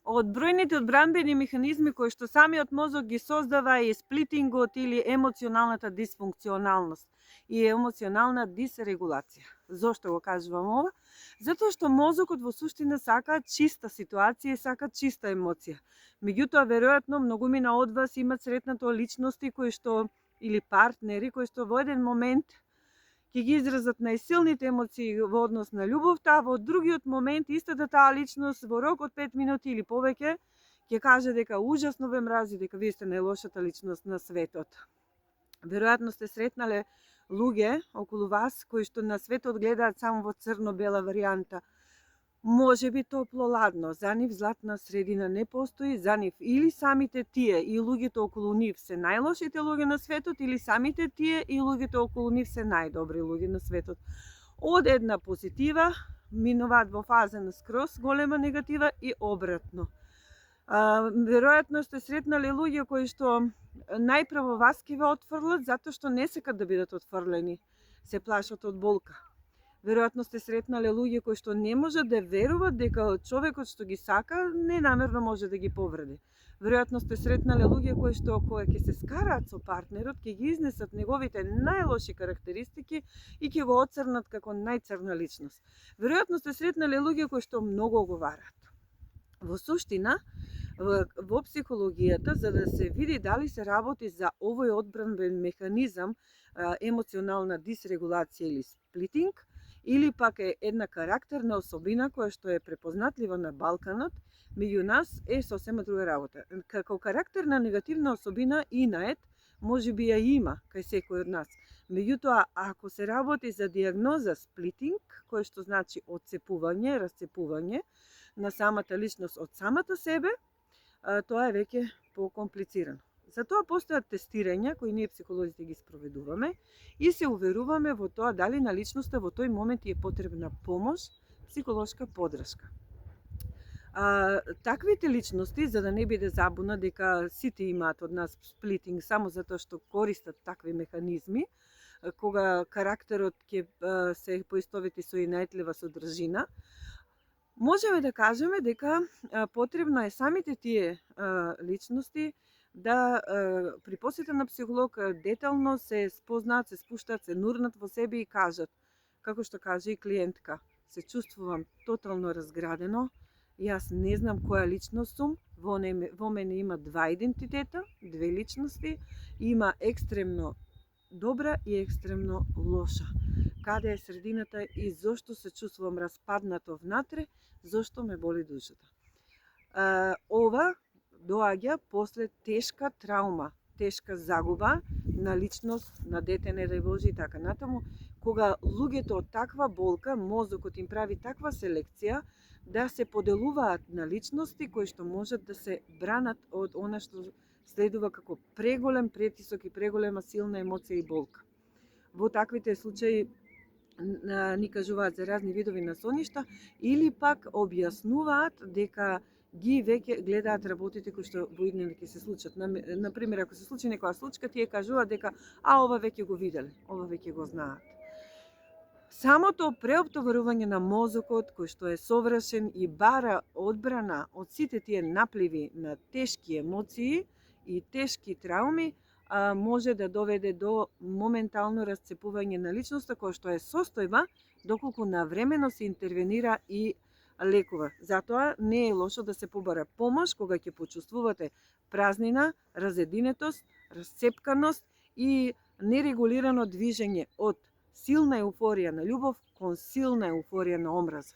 од бројните одбранбени механизми кои што самиот мозок ги создава е сплитингот или емоционалната дисфункционалност и емоционална дисрегулација. Зошто го кажувам ова? Затоа што мозокот во суштина сака чиста ситуација и сака чиста емоција. Меѓутоа, веројатно, многумина од вас имат сретнато личности кои што или партнери кои што во еден момент ќе ги изразат најсилните емоции во однос на љубовта, а во другиот момент истата таа личност во рок од 5 минути или повеќе ќе каже дека ужасно ве мрази, дека вие сте најлошата личност на светот. Веројатно сте сретнале луѓе околу вас кои што на светот гледаат само во црно-бела варијанта. Може би топло-ладно, за нив златна средина не постои, за нив или самите тие и луѓето околу нив се најлошите луѓе на светот, или самите тие и луѓето околу нив се најдобри луѓе на светот. Од една позитива минуваат во фаза на скроз голема негатива и обратно. Веројатно сте сретнале луѓе кои што најпрво вас ќе ве отфрлат затоа што не сакат да бидат отфрлени, се плашат од болка. Веројатно сте сретнале луѓе кои што не можат да веруваат дека човекот што ги сака ненамерно може да ги повреди. Веројатно сте сретнале луѓе кои што кога ќе се скараат со партнерот, ќе ги изнесат неговите најлоши карактеристики и ќе го оцрнат како најцрна личност. Веројатно сте сретнале луѓе кои што многу говорат. Во суштина, во психологијата, за да се види дали се работи за овој одбранбен механизам, емоционална дисрегулација или сплитинг, или пак е една карактерна особина која што е препознатлива на Балканот, меѓу нас е сосема друга работа. Како карактерна негативна особина инает, може би ја има кај секој од нас. Меѓутоа, ако се работи за диагноза сплитинг, кој што значи отцепување, расцепување на самата личност од самата себе, тоа е веќе покомплицирано. Затоа постојат тестирања кои ние психолозите ги спроведуваме и се уверуваме во тоа дали на личноста во тој момент е потребна помош, психолошка поддршка. Таквите личности, за да не биде забуна дека сите имаат од нас сплитинг само затоа што користат такви механизми, кога карактерот ќе се поистовети со инајтлива содржина, можеме да кажеме дека потребно е самите тие личности да при посета на психолог детално се спознаат, се спуштаат, се нурнат во себе и кажат, како што каже и клиентка, се чувствувам тотално разградено, јас не знам која личност сум, во мене има два идентитета, две личности, има екстремно добра и екстремно лоша. Каде е средината и зошто се чувствувам распаднато внатре, зошто ме боли душата. Ова доаѓа после тешка траума, тешка загуба на личност, на дете, не дај Боже и така натаму, кога луѓето од таква болка, мозокот им прави таква селекција да се поделуваат на личности кои што можат да се бранат од она што следува како преголем претисок и преголема силна емоција и болка. Во таквите случаи ни кажуваат за разни видови на соништа или пак објаснуваат дека ги веќе гледаат работите кои што во иднина ќе се случат. Например, ако се случи некоја случка, тие кажуваат дека ова веќе го виделе, ова веќе го знаат. Самото преоптоварување на мозокот, кој што е совршен и бара одбрана од сите тие напливи на тешки емоции и тешки трауми, може да доведе до моментално расцепување на личноста, која што е состојба доколку навремено се интервенира и лекува. Затоа не е лошо да се побара помош кога ќе почувствувате празнина, разединетост, расцепканост и нерегулирано движење од силна еуфорија на љубов кон силна еуфорија на омраза.